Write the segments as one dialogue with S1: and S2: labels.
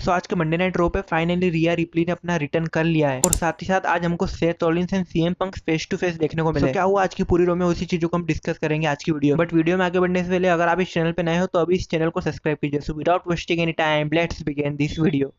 S1: सो आज के Monday night रो पे फाइनली रिया रिप्ली ने अपना रिटर्न कर लिया है और साथ ही साथ आज हमको Seth Rollins and CM Punk face to face देखने को मिले। क्या हुआ आज की पूरी रो में, उसी चीजों को हम डिस्कस करेंगे आज की वीडियो। बट वीडियो में आगे बढ़ने से पहले अगर आप इस चैनल पे नए हो तो अभी इस चैनल को सब्सक्राइब कीजिए। So without wasting any time let's begin this video.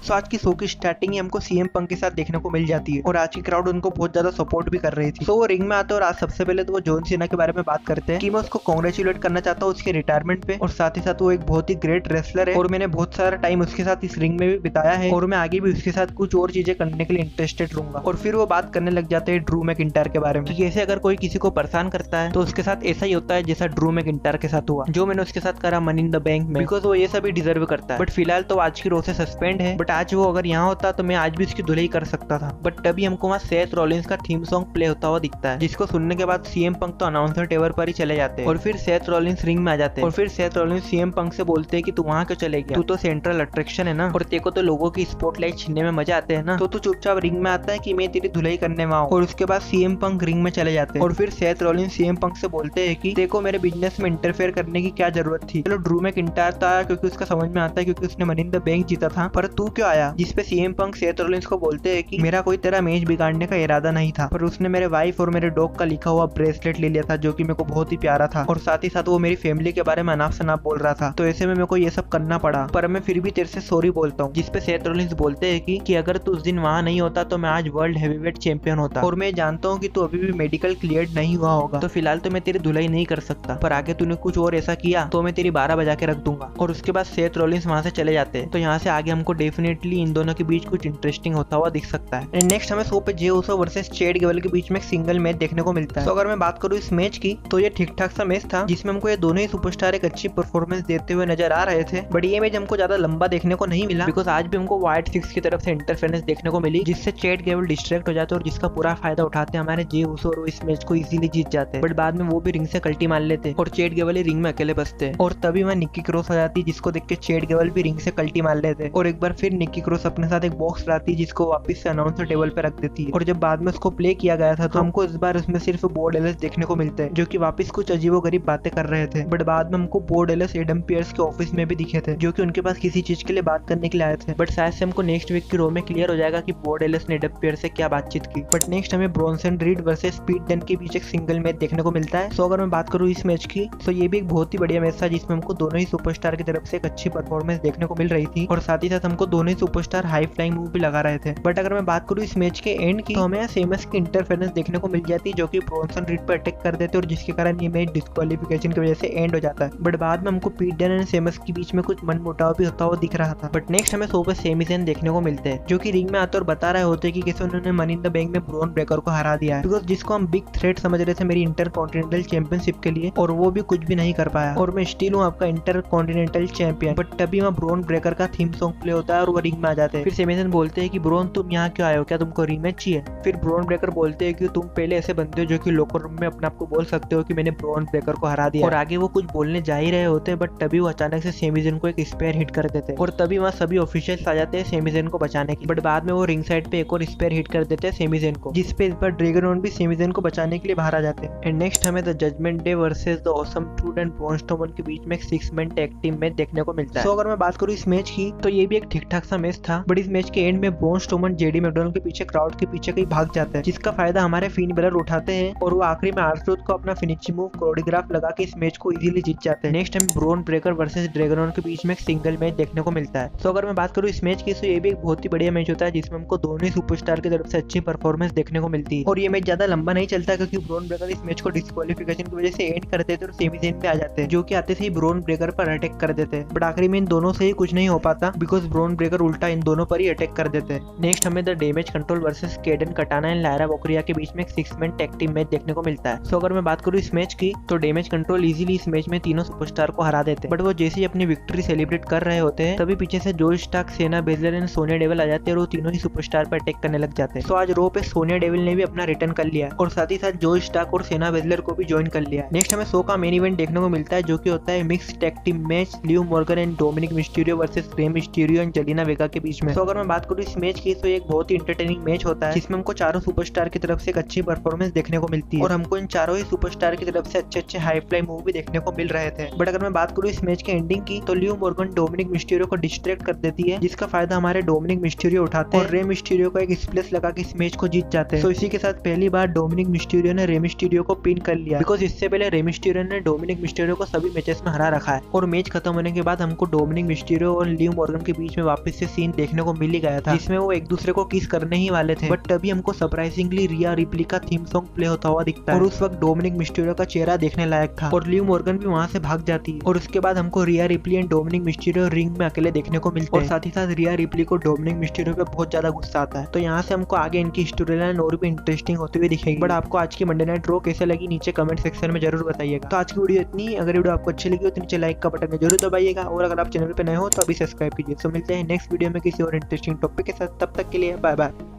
S1: So आज की शो की स्टार्टिंग ही हमको सीएम पंक के साथ देखने को मिल जाती है और आज की क्राउड उनको बहुत ज्यादा सपोर्ट भी कर रही थी। सो वो रिंग में आते हैं और आज सबसे पहले तो वो जॉन सीना के बारे में बात करते हैं कि मैं उसको कांग्रेचुलेट करना चाहता हूँ उसके रिटायरमेंट पे, और साथ ही साथ वो एक बहुत ही ग्रेट रेसलर है और मैंने बहुत सारा टाइम उसके साथ इस रिंग में भी बिताया है और मैं आगे भी उसके साथ कुछ और चीजें करने के लिए इंटरेस्टेड रहूंगा। और फिर वो बात करने लग जाते हैं ड्रू मैकिंटायर के बारे में कि जैसे अगर कोई किसी को परेशान करता है तो उसके साथ ऐसा ही होता है जैसा ड्रू मैकिंटायर के साथ हुआ, जो मैंने उसके साथ करा मनी इन द बैंक में, बिकॉज वो ये सभी डिजर्व करता है। बट फिलहाल तो आज की रो से सस्पेंड है, बट आज वो अगर यहाँ तो मैं आज भी उसकी धुलाई कर सकता था। बट तभी हमको वहाँ सेथ रॉलिंस का थीम सॉन्ग प्ले होता हुआ दिखता है, जिसको सुनने के बाद सीएम पंक तो अनाउंसर टेबल पर ही चले जाते हैं और फिर सेथ रॉलिंस रिंग में आ जाते हैं और फिर सेथ रॉलिंस सीएम पंक से बोलते हैं कि तू वहाँ क्यों चले गया, तू तो सेंट्रल अट्रैक्शन है ना और तेरे को तो लोगों की स्पॉटलाइट छीनने में मजा आते हैं ना, तो तू चुपचाप रिंग में आता है कि मैं तेरी धुलाई करने में आऊँ। और उसके बाद सीएम पंक रिंग में चले जाते हैं और फिर सेथ रॉलिंस सीएम पंक से बोलते हैं कि देखो मेरे बिजनेस में इंटरफेयर करने की क्या जरूरत थी, चलो ड्रू मैकिंटायर था क्योंकि उसका समझ में आता है क्योंकि उसने मनी इन द बैंक जीता था, पर तू क्यों आया। जिसपे सीएम पंक सेथ रॉलिंस को बोलते हैं कि मेरा कोई तेरा मैच बिगाड़ने का इरादा नहीं था, पर उसने मेरे वाइफ और मेरे डॉग का लिखा हुआ ब्रेसलेट ले लिया था जो कि मेरे को बहुत ही प्यारा था, और साथ ही साथ वो मेरी फैमिली के बारे में अनाप शनाप बोल रहा था, तो ऐसे में मेरे को ये सब करना पड़ा, पर मैं फिर भी तेरे से सॉरी बोलता हूँ। जिसपे सेथ रॉलिंस बोलते हैं कि अगर तू उस दिन वहां नहीं होता तो मैं आज वर्ल्ड हेवीवेट चैंपियन होता, और मैं जानता हूँ कि तू अभी भी मेडिकल क्लियर नहीं हुआ होगा, तो फिलहाल तो मैं तेरी धुलाई नहीं कर सकता, पर आगे तूने कुछ और ऐसा किया तो मैं तेरी 12 बजा के रख दूंगा। और उसके बाद सेथ रॉलिंस वहां से चले जाते हैं। तो यहाँ से आगे हमको डेफिनेटली इन दोनों के बीच कुछ इंटरेस्टिंग होता हुआ दिख सकता है। नेक्स्ट हमें शो पे जे उसो वर्सेस चैड गेबल के बीच में एक सिंगल मैच देखने को मिलता है। तो अगर मैं बात करूँ इस मैच की तो ये ठीक ठाक सा मैच था जिसमें हमको ये दोनों ही सुपरस्टार एक अच्छी परफॉर्मेंस देते हुए नजर आ रहे थे, बट ये मैच हमको ज्यादा लंबा देखने को नहीं मिला बिकॉज आज भी हमको वाइट सिक्स की तरफ से इंटरफेरेंस देखने को मिली, जिससे चैड गेबल डिस्ट्रैक्ट हो जाते और जिसका पूरा फायदा उठाते हमारे जे उसो और इस मैच को इजीली जीत जाते, बट बाद में वो भी रिंग से कल्टी मार लेते और चैड गेबल रिंग में अकेले बसते और तभी वहाँ निक्की क्रॉस आ जाती जिसको देख के चैड गेबल भी रिंग से कल्टी मार लेते और एक बार फिर निक्की क्रॉस अपने साथ एक बॉक्स लाती जिसको वापस से अनाउंसर टेबल पे रख देती है। और जब बाद में उसको प्ले किया गया था तो हमको इस बार उसमें सिर्फ बो डेलस देखने को मिलते हैं जो कि वापस कुछ अजीबोगरीब बातें कर रहे थे, बट बाद में हमको बो डेलस एडम पियर्स के ऑफिस में भी दिखे थे जो कि उनके पास किसी चीज के लिए बात करने के लिए आए थे, बट शायद से हमको नेक्स्ट वीक की रो में क्लियर हो जाएगा कि बो डेलस ने एडम पियर्स से क्या बातचीत की। बट नेक्स्ट हमें ब्रॉन्सन रीड वर्सेस पीट डन के बीच एक सिंगल मैच देखने को मिलता है। सो अगर मैं बात करूँ इस मैच की तो ये भी एक बहुत ही बढ़िया मैच था जिसमें हमको दोनों ही सुपरस्टार की तरफ से एक अच्छी परफॉर्मेंस देखने को मिल रही थी और साथ ही साथ हमको दोनों ही सुपरस्टार हाई फ्लाइंग मूव भी लगा रहे थे। बट अगर मैं बात करूँ इस मैच के एंड की तो हमें सेमस की इंटरफेरेंस देखने को मिल जाती है जो कि ब्रॉन्सन रीड पर अटैक कर देते और जिसके कारण ये मैच डिस्क्वालिफिकेशन की वजह से एंड हो जाता है। बट बाद में हमको पीट डन एंड सेमस के बीच में कुछ मनमुटाव भी होता हुआ दिख रहा था। बट नेक्स्ट हमें शो पे सेमी ज़ेन देखने को मिलते हैं जो कि रिंग में आते और बता रहे होते कि कैसे उन्होंने मनी इन द बैंक में ब्रॉन ब्रेकर को हरा दिया है, बिकॉज जिसको हम बिग थ्रेट समझ रहे थे मेरी इंटर कॉन्टिनेंटल चैंपियनशिप के लिए, और वो भी कुछ भी नहीं कर पाया और मैं स्टिल हूँ आपका इंटर कॉन्टिनेंटल चैंपियन। बट तभी वहाँ ब्रॉन ब्रेकर का थीम सॉन्ग प्ले होता है और वो रिंग में आ जाते हैं। फिर सेमी ज़ेन बोलते हैं कि ब्रॉन तुम यहाँ क्यों आए हो, क्या तुमको रीमैच चाहिए। फिर ब्रॉन ब्रेकर बोलते हैं कि तुम पहले ऐसे बनते हो जो कि लोकर रूम में अपने आप को बोल सकते हो कि मैंने ब्रॉन ब्रेकर को हरा दिया, और आगे वो कुछ बोलने जा ही रहे होते हैं, बट तभी वो अचानक से सेमी ज़ेन को एक स्पेयर हिट कर देते हैं और तभी वहाँ सभी ऑफिशियल्स आ जाते हैं सेमी ज़ेन को बचाने की। बट बाद में वो रिंग साइड पे एक और स्पेयर हिट कर देते हैं सेमी ज़ेन को, जिसपे इस बार ड्रैगन भी सेमी ज़ेन को बचाने के लिए बाहर आ जाते हैं। एंड नेक्स्ट हमें the Judgment Day versus the Awesome Truth and Braun Strowman के बीच में एक 6 मैन टैग टीम मैच देखने को मिलता है। सो अगर मैं बात करूँ इस मैच की तो ये भी एक ठीक ठाक सा मैच था, बट इस मैच के एंड में ब्रॉन स्ट्रोमन जेडी मैकडॉनल्ड के पीछे क्राउड के पीछे कहीं भाग जाता है, जिसका फायदा हमारे फिन बेलर उठाते हैं और वो आखिरी में आर-ट्रूथ को अपना फिनिशिंग मूव कोरियोग्राफ लगा के इस मैच को इजीली जीत जाते हैं। नेक्स्ट हमें ब्रॉन ब्रेकर वर्सेस ड्रैगन के बीच में एक सिंगल मैच देखने को मिलता है। सो अगर मैं बात करूँ इस मैच की तो ये भी एक बहुत ही बढ़िया मैच होता है जिसमें हमको दोनों ही सुपरस्टार की तरफ से अच्छी परफॉर्मेंस देखने को मिलती है और ये मैच ज्यादा लंबा नहीं चलता क्योंकि ब्रॉन ब्रेकर इस मैच को डिस्क्वालिफिकेशन की वजह से एंड कर देते और सेमी ज़ेन पे आ जाते हैं, जो कि आते से ही ब्रॉन ब्रेकर पर अटैक कर देते हैं, बट आखिरी में इन दोनों से ही कुछ नहीं हो पाता बिकॉज ब्रॉन ब्रेकर उल्टा इन दोनों पर ही अटैक कर देते हैं। नेक्स्ट हमें द डैमेज कंट्रोल वर्सेस केडन कटाना एंड लायरा वोकरिया के बीच में एक 6 मैन टैग टीम मैच देखने को मिलता है। सो अगर मैं बात करूँ इस मैच की तो डैमेज कंट्रोल इजीली इस मैच में तीनों सुपरस्टार को हरा देते हैं, बट वो जैसे ही अपनी विक्ट्री सेलिब्रेट कर रहे होते हैं तभी पीछे से जो स्टार्क, सेना बेजलर एंड सोनिया डेविल आ जाते हैं और वो तीनों ही सुपरस्टार पर अटैक करने लग जाते हैं। सो आज रो पे सोनिया डेविल ने भी अपना रिटर्न कर लिया और साथ ही साथ जो स्टार्क और सेना बेजलर को भी ज्वाइन कर लिया। नेक्स्ट हमें शो का मेन इवेंट देखने को मिलता है जो कि होता है mix tag team match Liv Morgan and Dominik Mysterio versus Rey Mysterio and Zelina Vega के बीच में। तो अगर मैं बात करूँ इस मैच की तो एक बहुत ही इंटरटेनिंग मैच होता है जिसमें हमको चारों सुपरस्टार की तरफ से एक अच्छी परफॉर्मेंस देखने को मिलती है और हमको इन चारों ही सुपरस्टार की तरफ से अच्छे हाई फ्लाई मूव भी देखने को मिल रहे थे। बट अगर मैं बात करूँ इस मैच के एंडिंग की तो लिव मॉर्गन डोमिनिक मिस्टीरियो को डिस्ट्रैक्ट कर देती है, जिसका फायदा हमारे डोमिनिक मिस्टीरियो उठाते हैं और रे मिस्टीरियो को एक स्प्लेश लगा के इस मैच को जीत जाते हैं। तो इसी के साथ पहली बार डोमिनिक मिस्टीरियो ने रे मिस्टीरियो को पिन कर लिया, बिकॉज इससे पहले रे मिस्टीरियो ने डोमिनिक मिस्टीरियो को सभी मैचेस में हरा रखा है। और मैच खत्म होने के बाद हमको डोमिनिक मिस्टीरियो और लिव मॉर्गन के बीच में वापस से सीन देखने को मिल ही गया था जिसमें वो एक दूसरे को किस करने ही वाले थे। बट तभी हमको सरप्राइजिंगली रिया रिप्ली का थीम सॉन्ग प्ले होता हुआ दिखता है और उस वक्त डोमिनिक मिस्टीरियो का चेहरा देखने लायक था और लिव मॉर्गन भी वहां से भाग जाती है। और उसके बाद हमको रिया replay and Dominik Mysterio ring में अकेले देखने को मिलते हैं और साथ ही साथ रिया रिप्ली को डोमिनिक मिस्टीरियो पे बहुत ज्यादा गुस्सा आता है। तो यहाँ से हमको आगे इनकी स्टोरी लाइन और भी इंटरेस्टिंग होती हुई दिखेगी। बट आपको आज की मंडे नाइट रॉ कैसे लगी नीचे कमेंट सेक्शन में जरूर बताइएगा। तो आज की वीडियो इतनी, अगर वीडियो आपको अच्छी लगी हो तो नीचे लाइक का बटन जरूर दबाइएगा और अगर आप चैनल पे नए हो तो अभी सब्सक्राइब कीजिए। तो मिलते हैं नेक्स्ट वीडियो में किसी और इंटरेस्टिंग टॉपिक के साथ, तब तक के लिए बाय बाय।